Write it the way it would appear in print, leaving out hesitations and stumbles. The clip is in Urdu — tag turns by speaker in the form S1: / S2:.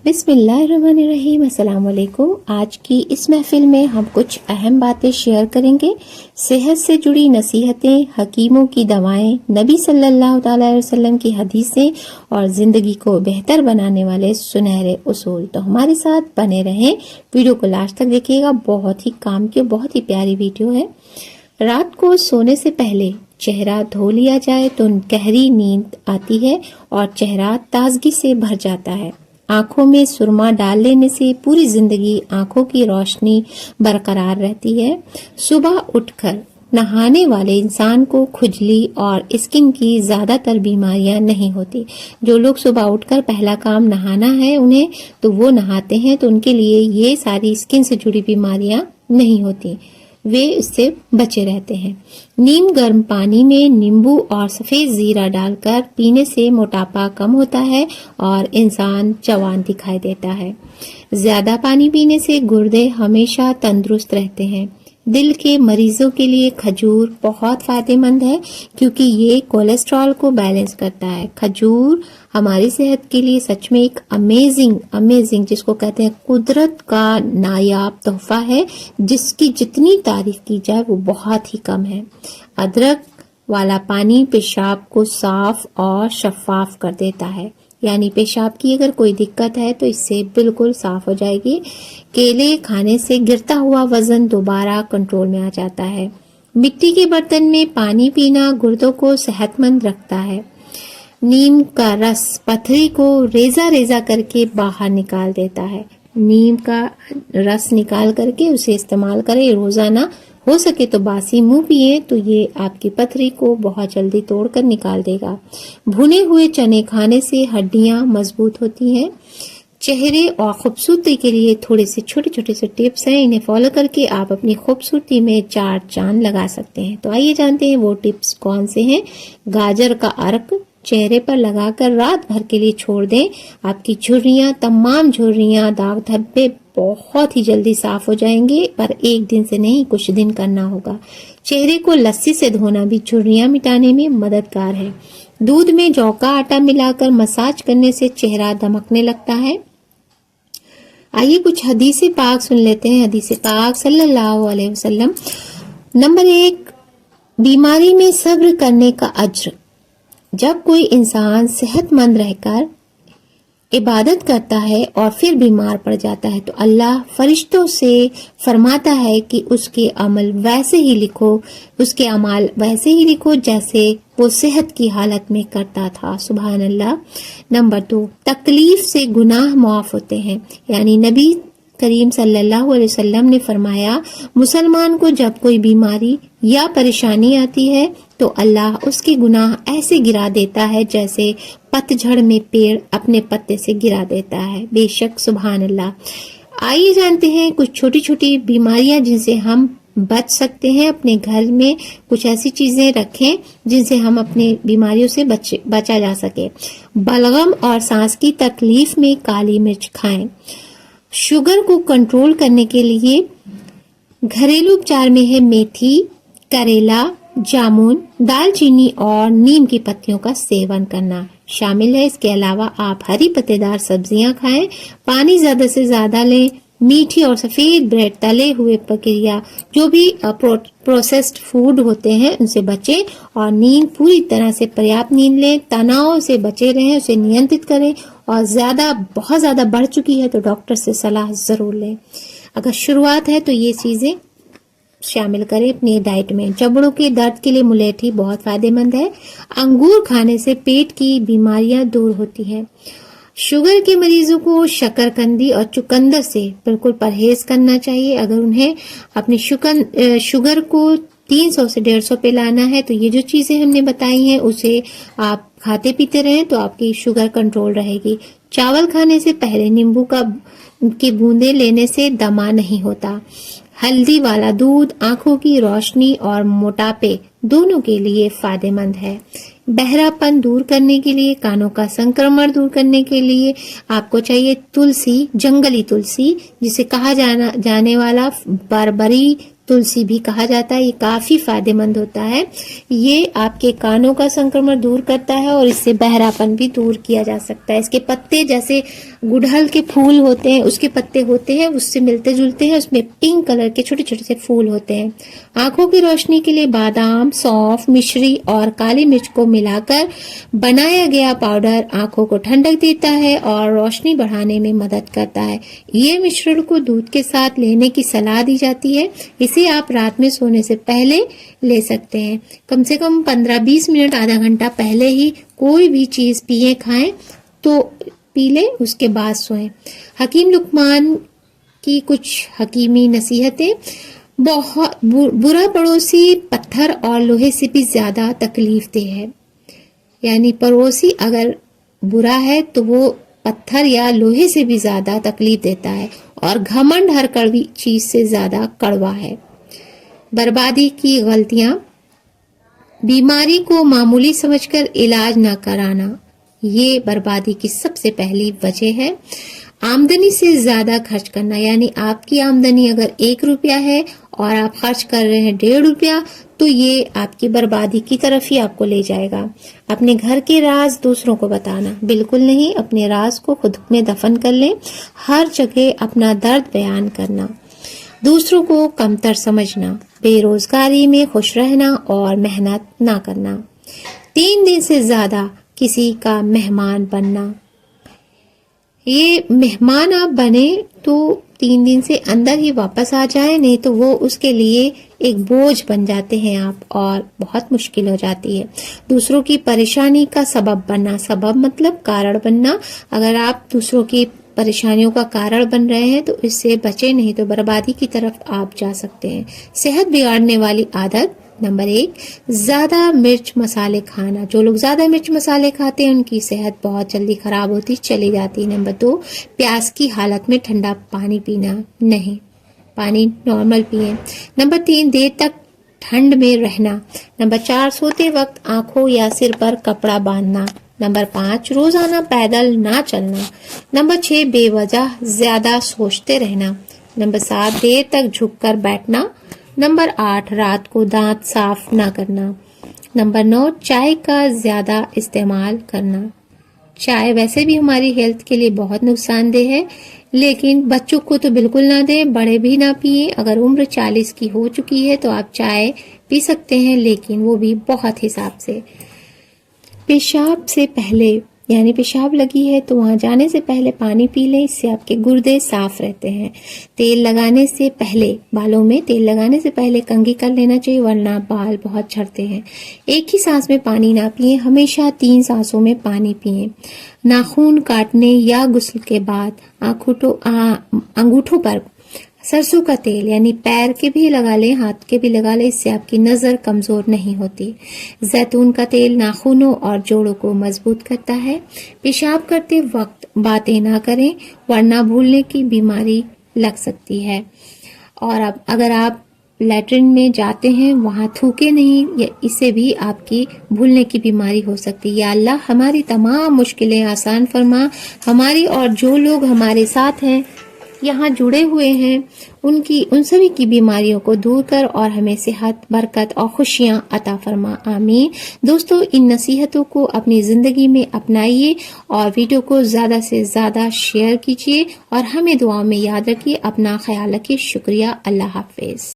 S1: بسم اللہ الرحمن الرحیم۔ السلام علیکم۔ آج کی اس محفل میں ہم کچھ اہم باتیں شیئر کریں گے۔ صحت سے جڑی نصیحتیں، حکیموں کی دوائیں، نبی صلی اللہ تعالی علیہ وسلم کی حدیثیں اور زندگی کو بہتر بنانے والے سنہرے اصول۔ تو ہمارے ساتھ بنے رہیں، ویڈیو کو لاسٹ تک دیکھیے گا، بہت ہی کام کی بہت ہی پیاری ویڈیو ہے۔ رات کو سونے سے پہلے چہرہ دھو لیا جائے تو گہری نیند آتی ہے اور چہرہ تازگی سے بھر جاتا ہے۔ آنکھوں میں سرما ڈال لینے سے پوری زندگی آنکھوں کی روشنی برقرار رہتی ہے۔ صبح اٹھ کر نہانے والے انسان کو کھجلی اور اسکن کی زیادہ تر بیماریاں نہیں ہوتی۔ جو لوگ صبح اٹھ کر پہلا کام نہانا ہے انہیں، تو وہ نہاتے ہیں تو ان کے لیے یہ ساری اسکن سے جڑی بیماریاں نہیں ہوتی، وہ اس سے بچے رہتے ہیں۔ نیم گرم پانی میں نیمبو اور سفید زیرہ ڈال کر پینے سے موٹاپا کم ہوتا ہے اور انسان جوان دکھائی دیتا ہے۔ زیادہ پانی پینے سے گردے ہمیشہ تندرست رہتے ہیں۔ دل کے مریضوں کے لیے کھجور بہت فائدہ مند ہے کیونکہ یہ کولیسٹرول کو بیلنس کرتا ہے۔ کھجور ہماری صحت کے لیے سچ میں ایک امیزنگ جس کو کہتے ہیں قدرت کا نایاب تحفہ ہے، جس کی جتنی تعریف کی جائے وہ بہت ہی کم ہے۔ ادرک والا پانی پیشاب کو صاف اور شفاف کر دیتا ہے، یعنی پیشاب کی اگر کوئی دقت ہے تو اس سے بالکل صاف ہو جائے گی۔ کیلے کھانے سے گرتا ہوا وزن دوبارہ کنٹرول میں آ جاتا ہے۔ مٹی کے برتن میں پانی پینا گردوں کو صحت مند رکھتا ہے۔ نیم کا رس پتھری کو ریزہ ریزہ کر کے باہر نکال دیتا ہے۔ نیم کا رس نکال کر کے اسے استعمال کریں روزانہ، ہو سکے تو باسی منہ پیئے تو یہ آپ کی پتھری کو بہت جلدی توڑ کر نکال دے گا۔ بھنے ہوئے چنے کھانے سے ہڈیاں مضبوط ہوتی ہیں۔ چہرے اور خوبصورتی کے لیے تھوڑے سے چھوٹے سے ٹپس ہیں، انہیں فالو کر کے آپ اپنی خوبصورتی میں 4 چاند لگا سکتے ہیں۔ تو آئیے جانتے ہیں وہ ٹپس کون سے ہیں۔ گاجر کا عرق چہرے پر لگا کر رات بھر کے لیے چھوڑ دیں، آپ کی جھریاں، تمام جھریاں، داغ دھبے بہت ہی جلدی صاف ہو جائیں گے، پر ایک دن سے نہیں کچھ دن کرنا ہوگا۔ چہرے کو لسی سے دھونا بھی جھریاں مٹانے میں مددگار ہے۔ دودھ میں جو کا آٹا ملا کر مساج کرنے سے چہرہ دمکنے لگتا ہے۔ آئیے کچھ حدیث پاک سن لیتے ہیں۔ حدیث پاک صلی اللہ علیہ وسلم۔ نمبر 1، بیماری میں صبر کرنے کا اجر۔ جب کوئی انسان صحت مند رہ کر عبادت کرتا ہے اور پھر بیمار پڑ جاتا ہے تو اللہ فرشتوں سے فرماتا ہے کہ اس کے اعمال ویسے ہی لکھو جیسے وہ صحت کی حالت میں کرتا تھا۔ سبحان اللہ۔ نمبر 2، تکلیف سے گناہ معاف ہوتے ہیں، یعنی نبی کریم صلی اللہ علیہ وسلم نے فرمایا مسلمان کو جب کوئی بیماری یا پریشانی آتی ہے تو اللہ اس کے گناہ ایسے گرا دیتا ہے جیسے پت جھڑ میں پیڑ اپنے پتے سے گرا دیتا ہے۔ بے شک سبحان اللہ۔ آئیے جانتے ہیں کچھ چھوٹی بیماریاں جن سے ہم بچ سکتے ہیں۔ اپنے گھر میں کچھ ایسی چیزیں رکھیں جن سے ہم اپنے بیماریوں سے بچا جا سکے۔ بلغم اور سانس کی تکلیف میں کالی مرچ کھائیں۔ شوگر کو کنٹرول کرنے کے لیے گھریلو اپچار میں ہے میتھی، کریلا، جامن، دال چینی اور نیم کی پتیوں کا سیون کرنا شامل ہے۔ اس کے علاوہ آپ ہری پتے دار سبزیاں کھائیں، پانی زیادہ سے زیادہ لیں، میٹھی اور سفید بریڈ، تلے ہوئے پکڑیا، جو بھی پروسیسڈ فوڈ ہوتے ہیں ان سے بچیں، اور نیند پوری طرح سے پریاپت نیند لیں۔ تناؤ سے بچے رہیں، اسے نینترت کریں، اور بہت زیادہ بڑھ چکی ہے تو ڈاکٹر سے صلاح ضرور لیں۔ اگر شروعات ہے تو یہ چیزیں شامل کریں اپنی ڈائٹ میں۔ جبڑوں کے درد کے لیے ملیٹھی بہت فائدہ مند ہے۔ انگور کھانے سے پیٹ کی بیماریاں دور ہوتی ہیں۔ شوگر کے مریضوں کو شکرکندی اور چقندر سے بالکل پرہیز کرنا چاہیے۔ اگر انہیں اپنی شوگر کو 300 سے 150 پہ لانا ہے تو یہ جو چیزیں ہم نے بتائی ہیں اسے آپ کھاتے پیتے رہیں تو آپ کی شوگر کنٹرول رہے گی۔ چاول کھانے سے پہلے نیمبو کی بوندیں لینے سے دمہ نہیں ہوتا۔ ہلدی والا دودھ آنکھوں کی روشنی اور موٹاپے دونوں کے لیے فائدہ مند ہے۔ بہرا پن دور کرنے کے لیے، کانوں کا سنکرمن دور کرنے کے لیے آپ کو چاہیے تلسی، جنگلی تلسی جسے کہا جانے والا بربری تلسی بھی کہا جاتا ہے، یہ کافی فائدہ مند ہوتا ہے، یہ آپ کے کانوں کا سنکرمن دور کرتا ہے اور اس سے بہراپن بھی دور کیا جا سکتا ہے۔ اس کے پتے جیسے گڑہل کے پھول ہوتے ہیں، اس کے پتے ہوتے ہیں، اس سے ملتے جلتے ہیں، اس میں پنک کلر کے چھوٹے چھوٹے سے پھول ہوتے ہیں۔ آنکھوں کی روشنی کے لیے بادام، سونف، مشری اور کالی مرچ کو ملا کر بنایا گیا پاؤڈر آنکھوں کو ٹھنڈک دیتا ہے اور روشنی بڑھانے میں مدد کرتا ہے۔ یہ مشرن کو دودھ کے ساتھ لینے کی صلاح دی جاتی ہے، اسے آپ رات میں سونے سے پہلے لے سکتے ہیں۔ کم سے کم 15-20 منٹ، آدھا گھنٹہ پہلے ہی کوئی بھی چیز پیئے کھائیں تو پی لیں، اس کے بعد سوئیں۔ حکیم لقمان کی کچھ حکیمی نصیحتیں: بہت برا پڑوسی پتھر اور لوہے سے بھی زیادہ تکلیف دہ ہے، یعنی پڑوسی اگر برا ہے تو وہ پتھر یا لوہے سے بھی زیادہ تکلیف دیتا ہے، اور گھمنڈ ہر کڑوی چیز سے زیادہ کڑوا ہے۔ بربادی کی غلطیاں: بیماری کو معمولی سمجھ کر علاج نہ کرانا، یہ بربادی کی سب سے پہلی وجہ ہے۔ آمدنی سے زیادہ خرچ کرنا، یعنی آپ کی آمدنی اگر 1 روپیہ ہے اور آپ خرچ کر رہے ہیں 1.5 روپیہ، تو یہ آپ کی بربادی کی طرف ہی آپ کو لے جائے گا۔ اپنے گھر کے راز دوسروں کو بتانا، بالکل نہیں، اپنے راز کو خود میں دفن کر لیں۔ ہر جگہ اپنا درد بیان کرنا، دوسروں کو کمتر سمجھنا، بے روزگاری میں خوش رہنا اور محنت نہ کرنا۔ 3 دن سے زیادہ کسی کا مہمان بننا، یہ مہمان آپ بنے تو 3 دن سے اندر ہی واپس آ جائیں، نہیں تو وہ اس کے لیے ایک بوجھ بن جاتے ہیں آپ، اور بہت مشکل ہو جاتی ہے۔ دوسروں کی پریشانی کا سبب بننا، سبب مطلب کارن بننا، اگر آپ دوسروں کی پریشانیوں کا کارن بن رہے ہیں تو اس سے بچے، نہیں تو بربادی کی طرف آپ جا سکتے ہیں۔ صحت بگاڑنے والی عادت: نمبر 1، زیادہ مرچ مسالے کھانا۔ جو لوگ زیادہ مرچ مسالے کھاتے ہیں ان کی صحت بہت جلدی خراب ہوتی چلی جاتی ہے۔ نمبر 2، پیاس کی حالت میں ٹھنڈا پانی پینا نہیں، پانی نارمل پئیں۔ نمبر 3، دیر تک ٹھنڈ میں رہنا۔ نمبر 4، سوتے وقت آنکھوں یا سر پر کپڑا باندھنا۔ نمبر 5، روزانہ پیدل نہ چلنا۔ نمبر 6، بے وجہ زیادہ سوچتے رہنا۔ نمبر 7، دیر تک جھک کر بیٹھنا۔ نمبر 8، رات کو دانت صاف نہ کرنا۔ نمبر 9، چائے کا زیادہ استعمال کرنا۔ چائے ویسے بھی ہماری ہیلتھ کے لیے بہت نقصان دہ ہے، لیکن بچوں کو تو بالکل نہ دیں، بڑے بھی نہ پیئیں۔ اگر عمر 40 کی ہو چکی ہے تو آپ چائے پی سکتے ہیں، لیکن وہ بھی بہت حساب سے۔ پیشاب سے پہلے، یعنی پیشاب لگی ہے تو وہاں جانے سے پہلے پانی پی لیں، اس سے آپ کے گردے صاف رہتے ہیں۔ تیل لگانے سے پہلے، بالوں میں تیل لگانے سے پہلے کنگھی کر لینا چاہیے، ورنہ بال بہت جھڑتے ہیں۔ ایک ہی سانس میں پانی نہ پئیں، ہمیشہ 3 سانسوں میں پانی پئیں۔ ناخن کاٹنے یا غسل کے بعد انگوٹھوں پر سرسوں کا تیل، یعنی پیر کے بھی لگا لیں، ہاتھ کے بھی لگا لیں، اس سے آپ کی نظر کمزور نہیں ہوتی۔ زیتون کا تیل ناخنوں اور جوڑوں کو مضبوط کرتا ہے۔ پیشاب کرتے وقت باتیں نہ کریں، ورنہ بھولنے کی بیماری لگ سکتی ہے۔ اور اب اگر آپ لیٹرن میں جاتے ہیں وہاں تھوکے نہیں، اس سے بھی آپ کی بھولنے کی بیماری ہو سکتی ہے۔ یا اللہ ہماری تمام مشکلیں آسان فرما، ہماری اور جو لوگ ہمارے ساتھ ہیں یہاں جڑے ہوئے ہیں ان سبھی کی بیماریوں کو دور کر اور ہمیں صحت، برکت اور خوشیاں عطا فرما، آمین۔ دوستو، ان نصیحتوں کو اپنی زندگی میں اپنائیے اور ویڈیو کو زیادہ سے زیادہ شیئر کیجیے اور ہمیں دعاؤں میں یاد رکھیے۔ اپنا خیال رکھیے۔ شکریہ۔ اللہ حافظ۔